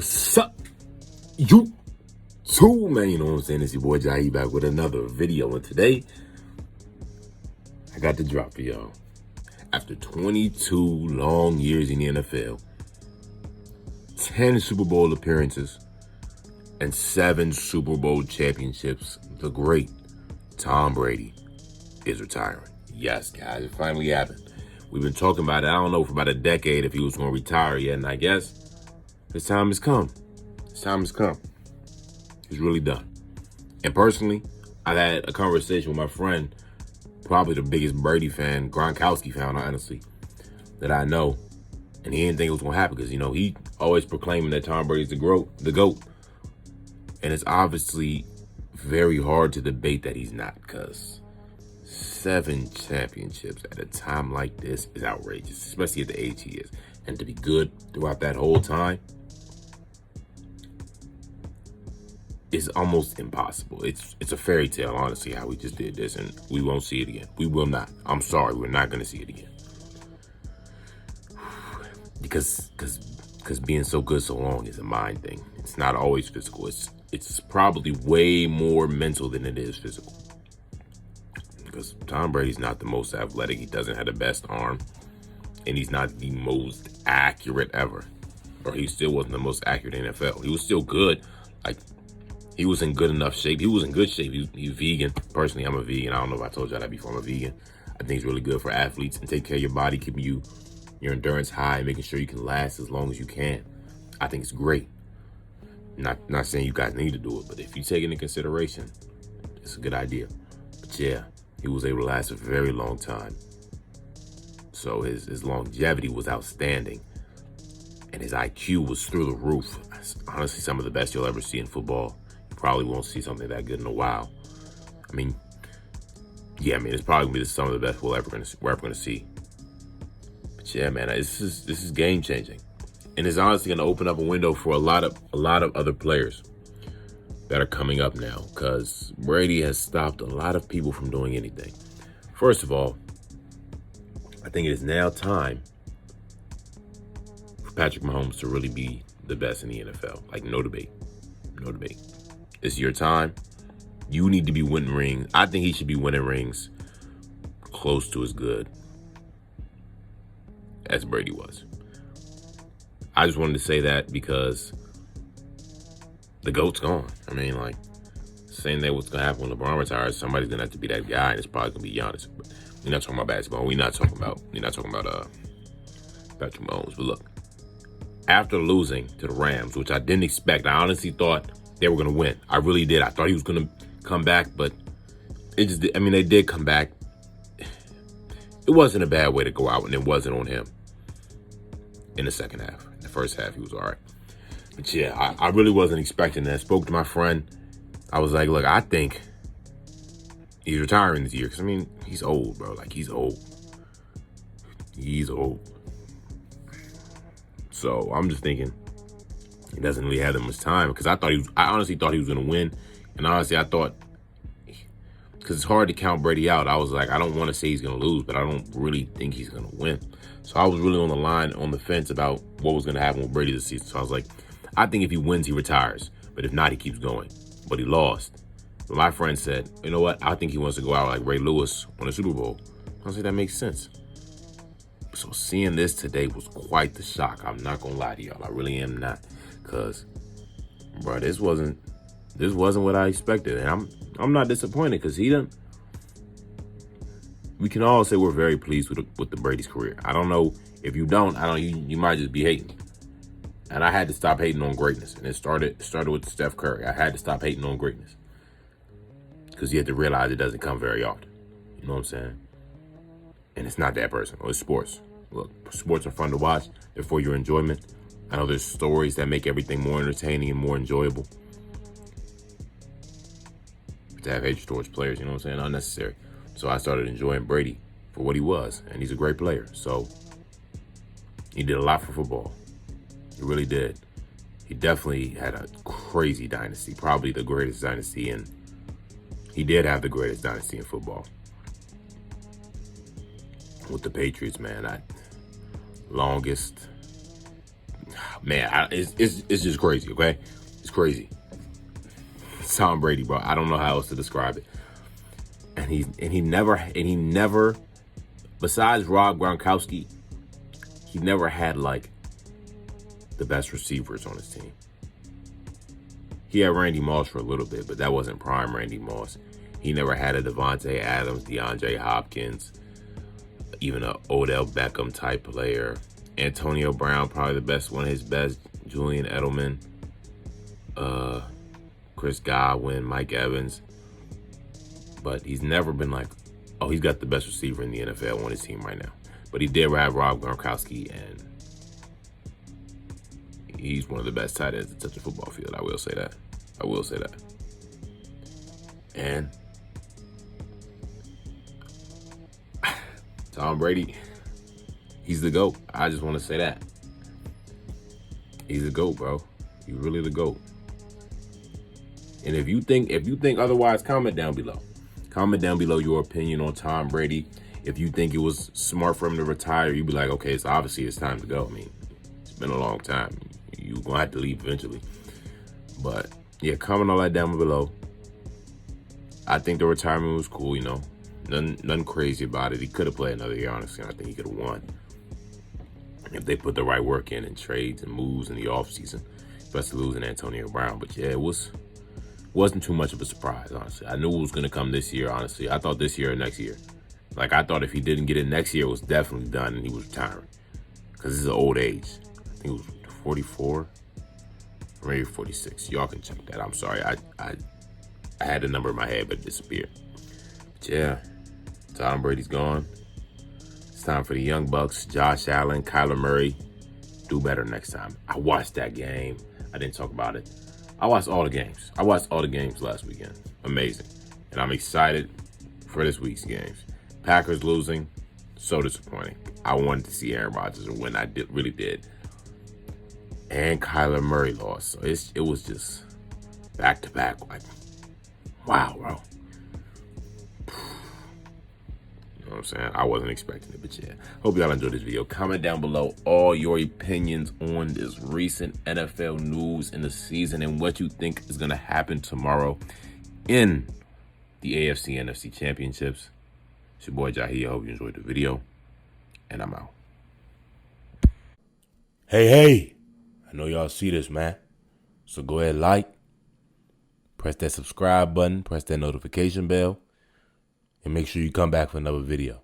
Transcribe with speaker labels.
Speaker 1: What's up, you too, man? You know what I'm saying? It's your boy Jahi back with another video. And today, I got the drop for y'all. After 22 long years in the NFL, 10 Super Bowl appearances, and 7 Super Bowl championships, the great Tom Brady is retiring. Yes, guys, it finally happened. We've been talking about it, I don't know, for about a decade if he was going to retire yet, and I guess his time has come. His time has come. He's really done. And personally, I had a conversation with my friend, probably the biggest Brady fan, Gronkowski fan, honestly, that I know. And he didn't think it was going to happen because, you know, he always proclaiming that Tom Brady's the GOAT. And it's obviously very hard to debate that he's not, because 7 championships at a time like this is outrageous, especially at the age he is. And to be good throughout that whole time is almost impossible. It's a fairy tale, honestly, how we just did this, and we won't see it again. We will not. I'm sorry, we're not going to see it again. Because being so good so long is a mind thing. It's not always physical. It's probably way more mental than it is physical. Because Tom Brady's not the most athletic. He doesn't have the best arm. And he's not the most accurate ever. Or he still wasn't the most accurate in the NFL. He was still good. Like, he was in good enough shape. He was in good shape. He's vegan. Personally, I'm a vegan. I don't know if I told y'all that before. I'm a vegan. I think it's really good for athletes and take care of your body, keeping your endurance high, making sure you can last as long as you can. I think it's great. Not saying you guys need to do it, but if you take it into consideration, it's a good idea. But yeah, he was able to last a very long time. So his longevity was outstanding. And his IQ was through the roof. Honestly, some of the best you'll ever see in football. You probably won't see something that good in a while. It's probably gonna be some of the best we're ever gonna see. But yeah, man, this is game changing, and it's honestly gonna open up a window for a lot of other players that are coming up now, because Brady has stopped a lot of people from doing anything. First of all, I think it is now time for Patrick Mahomes to really be the best in the NFL. Like, no debate. No debate. It's your time. You need to be winning rings. I think he should be winning rings close to as good as Brady was. I just wanted to say that because the GOAT's gone. Saying that what's going to happen when LeBron retires, somebody's going to have to be that guy, and it's probably going to be Giannis. But we're not talking about basketball. We're not talking about Patrick Mahomes. But look, after losing to the Rams, which I didn't expect, I honestly thought they were going to win. I really did. I thought he was going to come back, but they did come back. It wasn't a bad way to go out, and it wasn't on him in the second half. In the first half, he was all right. But yeah, I really wasn't expecting that. I spoke to my friend. I was like, look, I think he's retiring this year. Because, he's old, bro. Like, he's old. He's old. So I'm just thinking he doesn't really have that much time, because I honestly thought he was going to win. And honestly, I thought, because it's hard to count Brady out, I was like, I don't want to say he's going to lose, but I don't really think he's going to win. So I was really on the fence about what was going to happen with Brady this season. So I was like, I think if he wins, he retires. But if not, he keeps going. But he lost. But my friend said, you know what? I think he wants to go out like Ray Lewis on a Super Bowl. I was like, that makes sense. So seeing this today was quite the shock. I'm not going to lie to y'all. I really am not. Because, bro, this wasn't what I expected. And I'm not disappointed, because we can all say we're very pleased with the Brady's career. I don't know if you don't. You might just be hating. And I had to stop hating on greatness. And it started with Steph Curry. I had to stop hating on greatness, because you have to realize it doesn't come very often. You know what I'm saying? And it's not that personal. It's sports. Look, sports are fun to watch. They're for your enjoyment. I know there's stories that make everything more entertaining and more enjoyable. To have hatred towards players, you know what I'm saying? Unnecessary. So I started enjoying Brady for what he was, and he's a great player. So he did a lot for football. He really did. He definitely had a crazy dynasty, probably the greatest dynasty, and he did have the greatest dynasty in football. With the Patriots, man, longest Man, it's just crazy, okay? It's crazy. It's Tom Brady, bro. I don't know how else to describe it. And he never, besides Rob Gronkowski, he never had like the best receivers on his team. He had Randy Moss for a little bit, but that wasn't prime Randy Moss. He never had a Devontae Adams, DeAndre Hopkins, even a Odell Beckham type player. Antonio Brown, probably the best, one of his best. Julian Edelman, Chris Godwin, Mike Evans. But he's never been like, oh, he's got the best receiver in the NFL on his team right now. But he did have Rob Gronkowski, and he's one of the best tight ends to touch a football field. I will say that. And Tom Brady, he's the GOAT. I just want to say that. He's the GOAT, bro. He's really the GOAT. And if you think otherwise, comment down below. Comment down below your opinion on Tom Brady. If you think it was smart for him to retire, you'd be like, okay, it's obviously it's time to go. I mean, it's been a long time. You're going to have to leave eventually. But, yeah, comment all that down below. I think the retirement was cool, you know. Nothing crazy about it. He could have played another year, honestly, and I think he could have won if they put the right work in trades and moves in the offseason, especially losing Antonio Brown. But, yeah, it wasn't too much of a surprise, honestly. I knew it was going to come this year, honestly. I thought this year or next year. Like, I thought if he didn't get it next year, it was definitely done and he was retiring. Because this is an old age. I think it was 44 or maybe 46. Y'all can check that. I'm sorry. I had the number in my head, but it disappeared. But, yeah, Tom Brady's gone. It's time for the Young Bucks, Josh Allen, Kyler Murray. Do better next time. I watched that game. I didn't talk about it. I watched all the games. I watched all the games last weekend. Amazing. And I'm excited for this week's games. Packers losing, so disappointing. I wanted to see Aaron Rodgers win. I really did. And Kyler Murray lost. So it was just back to back. Like, wow, bro. You know what I'm saying? I wasn't expecting it, but yeah. Hope y'all enjoyed this video. Comment down below all your opinions on this recent NFL news in the season and what you think is going to happen tomorrow in the AFC NFC Championships. It's your boy Jahi. I hope you enjoyed the video, and I'm out. Hey, I know y'all see this, man. So go ahead, like, press that subscribe button, press that notification bell, and make sure you come back for another video.